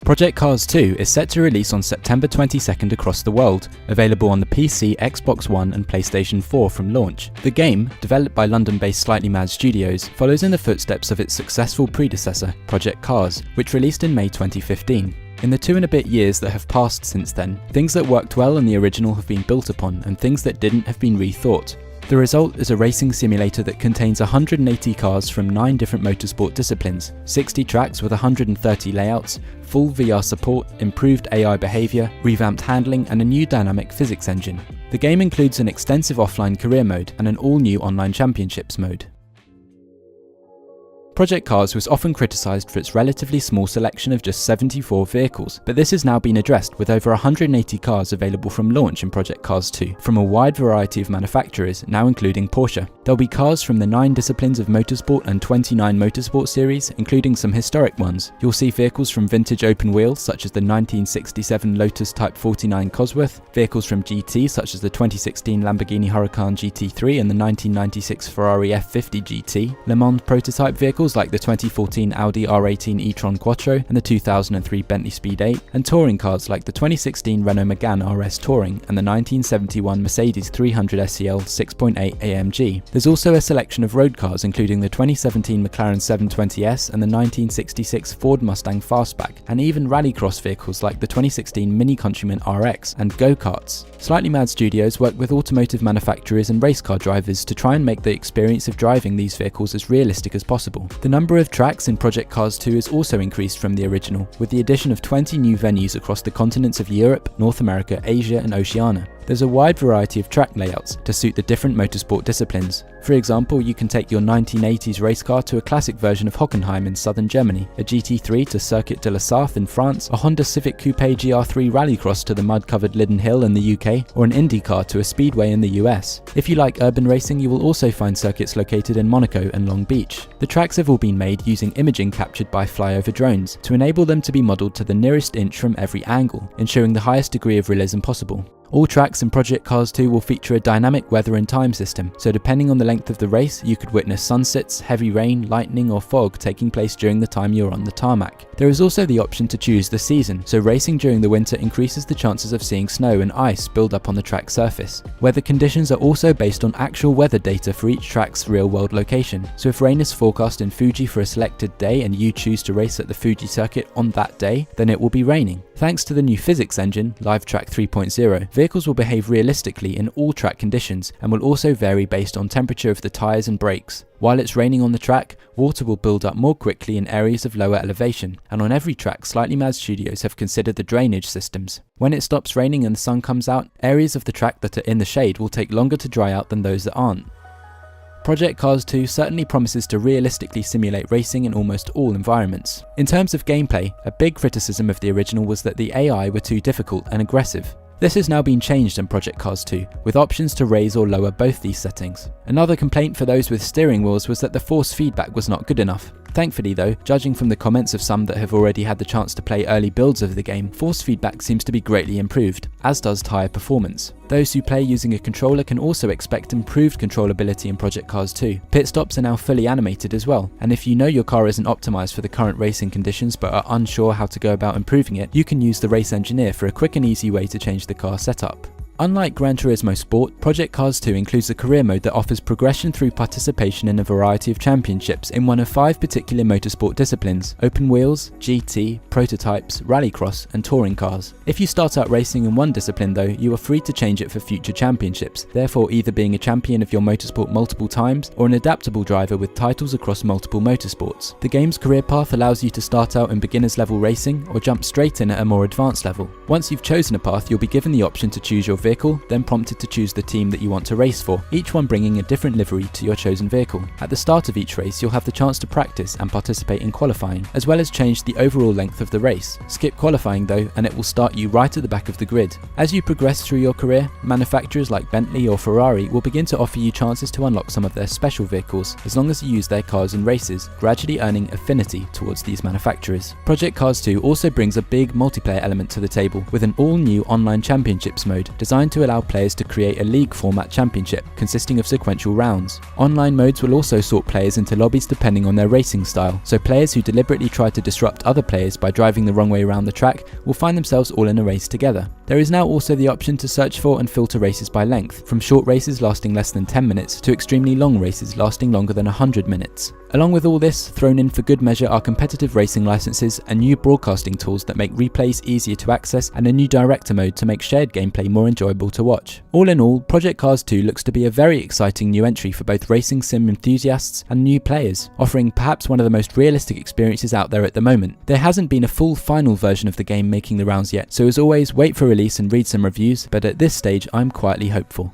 Project Cars 2 is set to release on September 22nd across the world, available on the PC, Xbox One and PlayStation 4 from launch. The game, developed by London-based Slightly Mad Studios, follows in the footsteps of its successful predecessor, Project Cars, which released in May 2015. In the 2 and a bit years that have passed since then, things that worked well in the original have been built upon and things that didn't have been rethought. The result is a racing simulator that contains 180 cars from 9 different motorsport disciplines, 60 tracks with 130 layouts, full VR support, improved AI behaviour, revamped handling and a new dynamic physics engine. The game includes an extensive offline career mode and an all-new online championships mode. Project Cars was often criticised for its relatively small selection of just 74 vehicles, but this has now been addressed with over 180 cars available from launch in Project Cars 2, from a wide variety of manufacturers, now including Porsche. There'll be cars from the 9 disciplines of motorsport and 29 motorsport series, including some historic ones. You'll see vehicles from vintage open wheels, such as the 1967 Lotus Type 49 Cosworth, vehicles from GT, such as the 2016 Lamborghini Huracan GT3 and the 1996 Ferrari F50 GT, Le Mans prototype vehicles like the 2014 Audi R18 e-tron Quattro and the 2003 Bentley Speed 8, and touring cars like the 2016 Renault Megane RS Touring and the 1971 Mercedes 300 SEL 6.8 AMG. There's also a selection of road cars including the 2017 McLaren 720S and the 1966 Ford Mustang Fastback, and even rallycross vehicles like the 2016 Mini Countryman RX and go-karts. Slightly Mad Studios work with automotive manufacturers and race car drivers to try and make the experience of driving these vehicles as realistic as possible. The number of tracks in Project Cars 2 is also increased from the original, with the addition of 20 new venues across the continents of Europe, North America, Asia and Oceania. There's a wide variety of track layouts to suit the different motorsport disciplines. For example, you can take your 1980s race car to a classic version of Hockenheim in southern Germany, a GT3 to Circuit de la Sarthe in France, a Honda Civic Coupe GR3 Rallycross to the mud-covered Liddon Hill in the UK, or an Indy car to a speedway in the US. If you like urban racing, you will also find circuits located in Monaco and Long Beach. The tracks have all been made using imaging captured by flyover drones to enable them to be modelled to the nearest inch from every angle, ensuring the highest degree of realism possible. All tracks in Project Cars 2 will feature a dynamic weather and time system, so depending on the length of the race, you could witness sunsets, heavy rain, lightning or fog taking place during the time you're on the tarmac. There is also the option to choose the season, so racing during the winter increases the chances of seeing snow and ice build up on the track surface. Weather conditions are also based on actual weather data for each track's real-world location, so if rain is forecast in Fuji for a selected day and you choose to race at the Fuji circuit on that day, then it will be raining. Thanks to the new physics engine, LiveTrack 3.0, vehicles will behave realistically in all track conditions and will also vary based on temperature of the tyres and brakes. While it's raining on the track, water will build up more quickly in areas of lower elevation, and on every track, Slightly Mad Studios have considered the drainage systems. When it stops raining and the sun comes out, areas of the track that are in the shade will take longer to dry out than those that aren't. Project Cars 2 certainly promises to realistically simulate racing in almost all environments. In terms of gameplay, a big criticism of the original was that the AI were too difficult and aggressive. This has now been changed in Project Cars 2, with options to raise or lower both these settings. Another complaint for those with steering wheels was that the force feedback was not good enough. Thankfully though, judging from the comments of some that have already had the chance to play early builds of the game, force feedback seems to be greatly improved, as does tyre performance. Those who play using a controller can also expect improved controllability in Project Cars 2. Pit stops are now fully animated as well, and if you know your car isn't optimised for the current racing conditions but are unsure how to go about improving it, you can use the Race Engineer for a quick and easy way to change the car setup. Unlike Gran Turismo Sport, Project Cars 2 includes a career mode that offers progression through participation in a variety of championships in one of 5 particular motorsport disciplines: open wheels, GT, prototypes, rallycross and touring cars. If you start out racing in one discipline though, you are free to change it for future championships, therefore either being a champion of your motorsport multiple times or an adaptable driver with titles across multiple motorsports. The game's career path allows you to start out in beginners level racing or jump straight in at a more advanced level. Once you've chosen a path, you'll be given the option to choose your vehicle, then prompted to choose the team that you want to race for, each one bringing a different livery to your chosen vehicle. At the start of each race, you'll have the chance to practice and participate in qualifying, as well as change the overall length of the race. Skip qualifying though, and it will start you right at the back of the grid. As you progress through your career, manufacturers like Bentley or Ferrari will begin to offer you chances to unlock some of their special vehicles, as long as you use their cars in races, gradually earning affinity towards these manufacturers. Project Cars 2 also brings a big multiplayer element to the table, with an all-new online championships mode designed designed to allow players to create a league format championship consisting of sequential rounds. Online modes will also sort players into lobbies depending on their racing style, so players who deliberately try to disrupt other players by driving the wrong way around the track will find themselves all in a race together. There is now also the option to search for and filter races by length, from short races lasting less than 10 minutes to extremely long races lasting longer than 100 minutes. Along with all this, thrown in for good measure are competitive racing licenses and new broadcasting tools that make replays easier to access, and a new director mode to make shared gameplay more enjoyable to watch. All in all, Project Cars 2 looks to be a very exciting new entry for both racing sim enthusiasts and new players, offering perhaps one of the most realistic experiences out there at the moment. There hasn't been a full final version of the game making the rounds yet, so as always, wait for release and read some reviews, but at this stage I'm quietly hopeful.